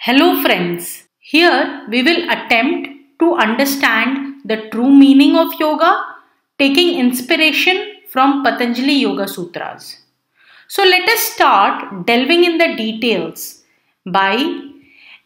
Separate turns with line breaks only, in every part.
Hello friends, here we will attempt to understand the true meaning of yoga, taking inspiration from Patanjali Yoga Sutras. So let us start delving in the details by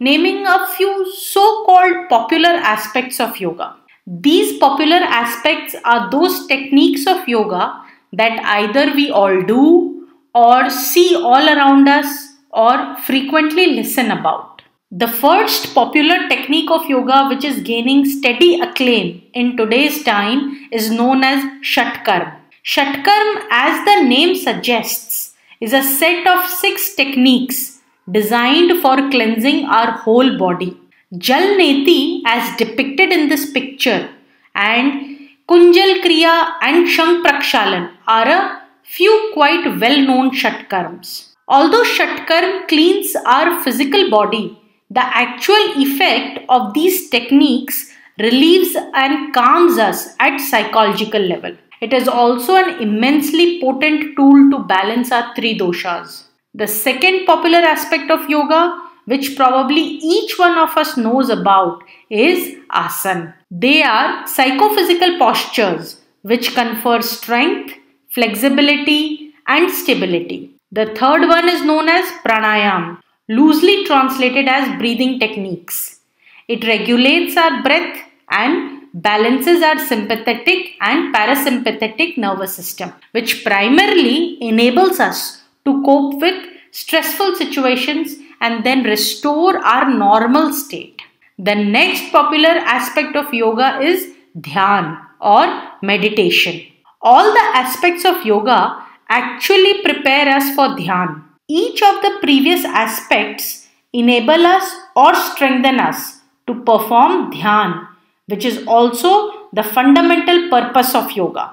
naming a few so-called popular aspects of yoga. These popular aspects are those techniques of yoga that either we all do or see all around us or frequently listen about. The first popular technique of yoga which is gaining steady acclaim in today's time is known as Shatkarma. Shatkarma, as the name suggests, is a set of 6 techniques designed for cleansing our whole body. Jal Neti, as depicted in this picture, and Kunjal Kriya and Shank Prakshalan are a few quite well-known Shatkarmas. Although Shatkarma cleans our physical body, the actual effect of these techniques relieves and calms us at psychological level. It is also an immensely potent tool to balance our 3 doshas. The second popular aspect of yoga, which probably each one of us knows about, is asana. They are psychophysical postures which confer strength, flexibility, and stability. The third one is known as pranayama, loosely translated as breathing techniques. It regulates our breath and balances our sympathetic and parasympathetic nervous system, which primarily enables us to cope with stressful situations and then restore our normal state. The next popular aspect of yoga is dhyan or meditation. All the aspects of yoga actually prepare us for dhyan. Each of the previous aspects enable us or strengthen us to perform dhyan, which is also the fundamental purpose of yoga.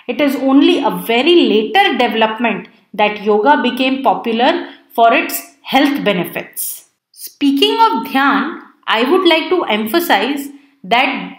It is only a very later development that yoga became popular for its health benefits. Speaking of dhyan, I would like to emphasize that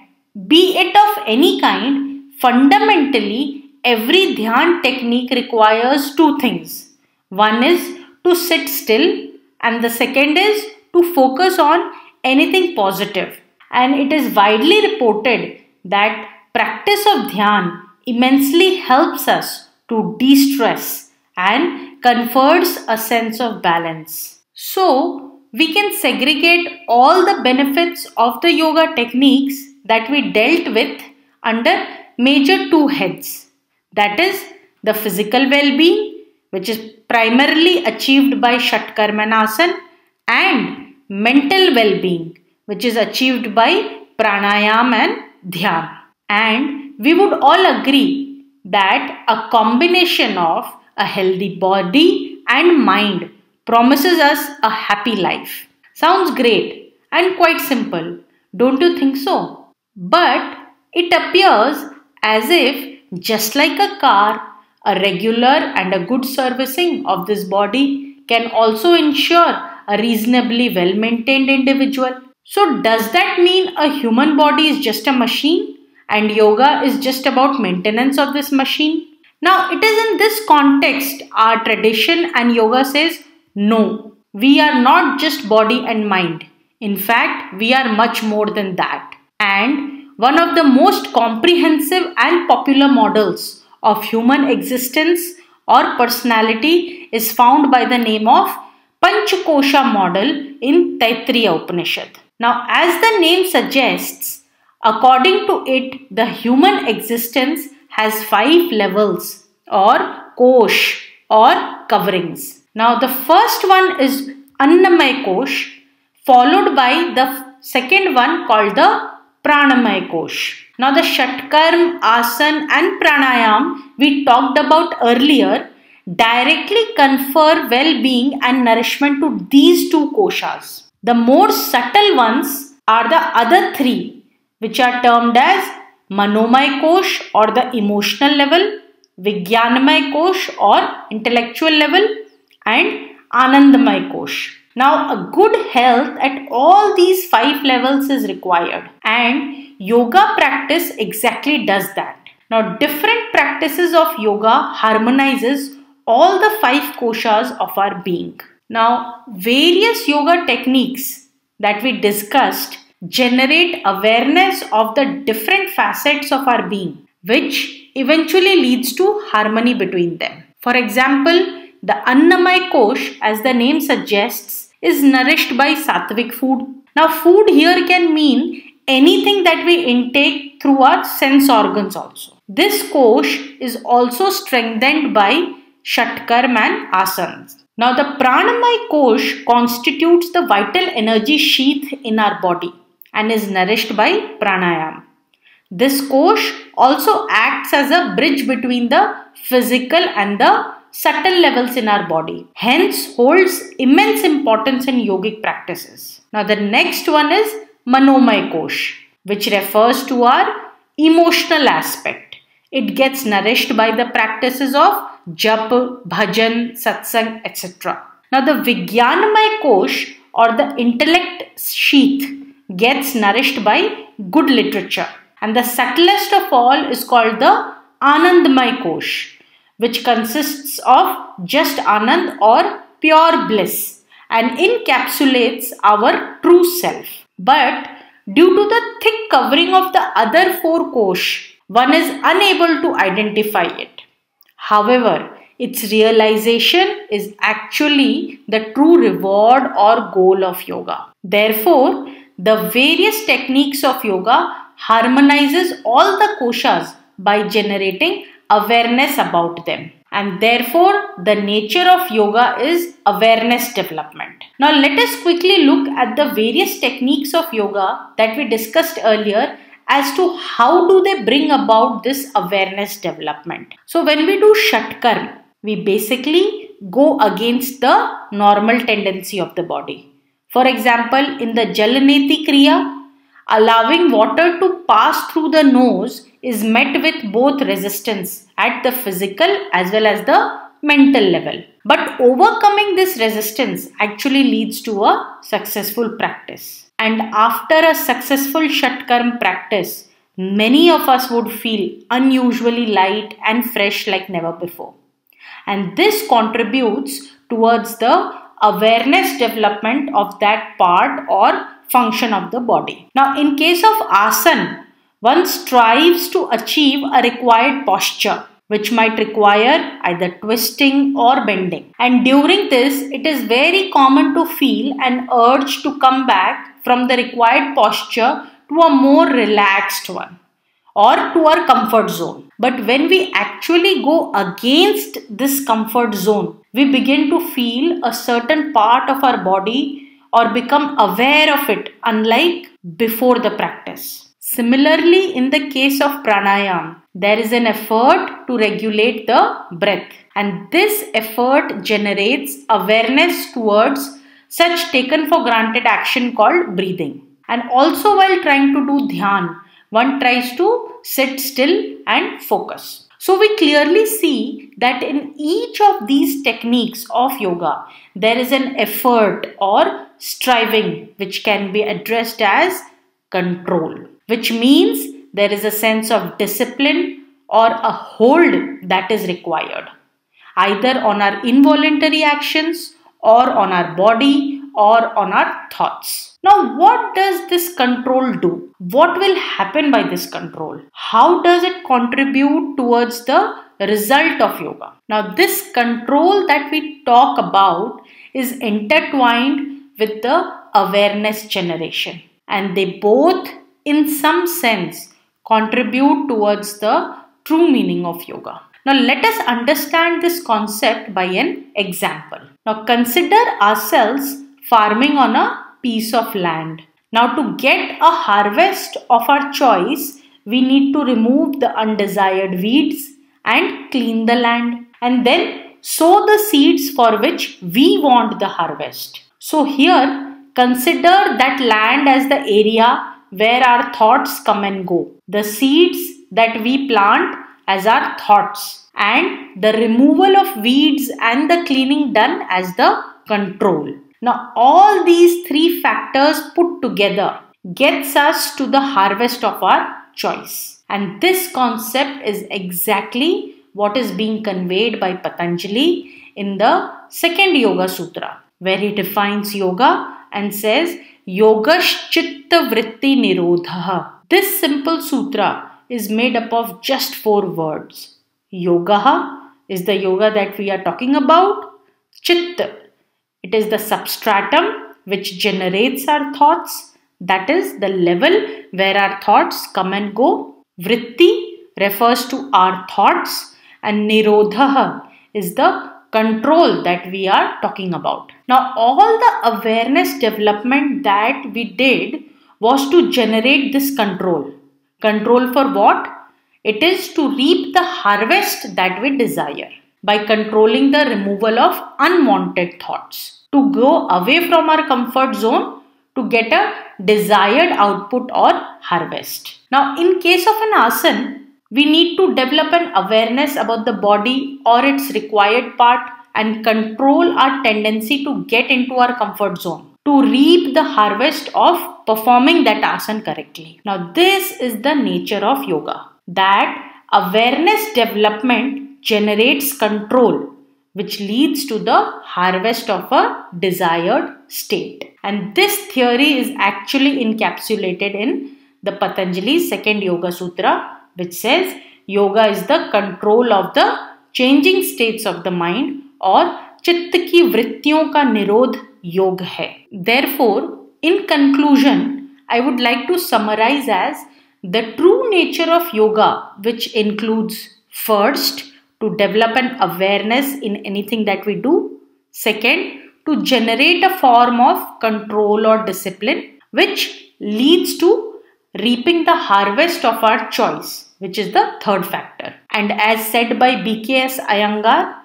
be it of any kind, fundamentally every dhyan technique requires 2 things. One is to sit still and the second is to focus on anything positive. And it is widely reported that practice of dhyan immensely helps us to de-stress and confers a sense of balance. So, we can segregate all the benefits of the yoga techniques that we dealt with under major 2 heads. That is the physical well-being, which is primarily achieved by Shatkarma and Asana, and mental well-being, which is achieved by pranayama and dhyan. And we would all agree that a combination of a healthy body and mind promises us a happy life. Sounds great and quite simple, don't you think so? But it appears as if, just like a car, a regular and a good servicing of this body can also ensure a reasonably well-maintained individual. So does that mean a human body is just a machine and yoga is just about maintenance of this machine? Now it is in this context our tradition and yoga says, no, we are not just body and mind. In fact, we are much more than that. And one of the most comprehensive and popular models of human existence or personality is found by the name of Panchakosha model in Taittiriya Upanishad. Now, as the name suggests, according to it, the human existence has 5 levels or kosh or coverings. Now, the first one is Annamaya Kosh, followed by the second one called the Pranamaya Kosh. Now, the Shatkarma, Asana and Pranayam we talked about earlier directly confer well-being and nourishment to these 2 koshas. The more subtle ones are the other 3, which are termed as Manomaya Kosh or the emotional level, Vijnanamaya Kosh or intellectual level, and Anandamaya Kosh. Now, a good health at all these 5 levels is required, and yoga practice exactly does that. Now, different practices of yoga harmonizes all the 5 koshas of our being. Now, various yoga techniques that we discussed generate awareness of the different facets of our being, which eventually leads to harmony between them. For example, the Annamaya Kosh, as the name suggests, is nourished by sattvic food. Now, food here can mean anything that we intake through our sense organs also. This kosh is also strengthened by Shatkarma and asanas. Now, the Pranamaya Kosh constitutes the vital energy sheath in our body and is nourished by pranayama. This kosh also acts as a bridge between the physical and the subtle levels in our body. Hence, holds immense importance in yogic practices. Now, the next one is Manomaya Kosh, which refers to our emotional aspect. It gets nourished by the practices of jap, bhajan, satsang, etc. Now, the Vijnanamaya Kosh or the intellect sheath gets nourished by good literature. And the subtlest of all is called the Anandamaya Kosh, which consists of just Anand or pure bliss and encapsulates our true self. But due to the thick covering of the other four kosh, one is unable to identify it. However, its realization is actually the true reward or goal of yoga. Therefore, the various techniques of yoga harmonizes all the koshas by generating awareness about them. And therefore, the nature of yoga is awareness development. Now, let us quickly look at the various techniques of yoga that we discussed earlier as to how do they bring about this awareness development. So, when we do Shatkarma, we basically go against the normal tendency of the body. For example, in the Jalaneti Kriya, allowing water to pass through the nose is met with both resistance at the physical as well as the mental level. But overcoming this resistance actually leads to a successful practice. And after a successful Shatkarma practice, many of us would feel unusually light and fresh like never before. And this contributes towards the awareness development of that part or function of the body. Now, in case of asana, one strives to achieve a required posture, which might require either twisting or bending. And during this, it is very common to feel an urge to come back from the required posture to a more relaxed one or to our comfort zone. But when we actually go against this comfort zone, we begin to feel a certain part of our body or become aware of it, unlike before the practice. Similarly, in the case of pranayama, there is an effort to regulate the breath, and this effort generates awareness towards such taken for granted action called breathing. And also, while trying to do dhyan, one tries to sit still and focus. So we clearly see that in each of these techniques of yoga, there is an effort or striving which can be addressed as control, which means there is a sense of discipline or a hold that is required, either on our involuntary actions or on our body or on our thoughts. Now, what does this control do? What will happen by this control? How does it contribute towards the result of yoga? Now, this control that we talk about is intertwined with the awareness generation, and they both, in some sense, contribute towards the true meaning of yoga. Now, let us understand this concept by an example. Now, consider ourselves farming on a piece of land. Now, to get a harvest of our choice, we need to remove the undesired weeds and clean the land, and then sow the seeds for which we want the harvest. So here, consider that land as the area where our thoughts come and go, the seeds that we plant as our thoughts, and the removal of weeds and the cleaning done as the control. Now, all these three factors put together gets us to the harvest of our choice. And this concept is exactly what is being conveyed by Patanjali in the second Yoga Sutra, where he defines yoga and says, Yogash Chitta Vritti Nirodha. This simple sutra is made up of just 4 words. Yogaha is the yoga that we are talking about. Chitta, it is the substratum which generates our thoughts. That is the level where our thoughts come and go. Vritti refers to our thoughts, and Nirodha is the control that we are talking about. Now, all the awareness development that we did was to generate this control. Control for what? It is to reap the harvest that we desire by controlling the removal of unwanted thoughts, to go away from our comfort zone to get a desired output or harvest. Now, in case of an asana, we need to develop an awareness about the body or its required part and control our tendency to get into our comfort zone to reap the harvest of performing that asana correctly. Now, this is the nature of yoga, that awareness development generates control, which leads to the harvest of a desired state. And this theory is actually encapsulated in the Patanjali's second Yoga Sutra, which says yoga is the control of the changing states of the mind, और चित्त की वृत्तियों का निरोध योग है. Therefore, in conclusion, I would like to summarize as the true nature of yoga, which includes first, to develop an awareness in anything that we do. Second, to generate a form of control or discipline, which leads to reaping the harvest of our choice, which is the third factor. And as said by BKS Iyengar,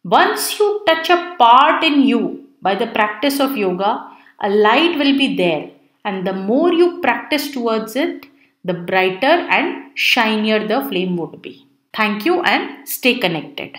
once you touch a part in you by the practice of yoga, a light will be there, and the more you practice towards it, the brighter and shinier the flame would be. Thank you and stay connected.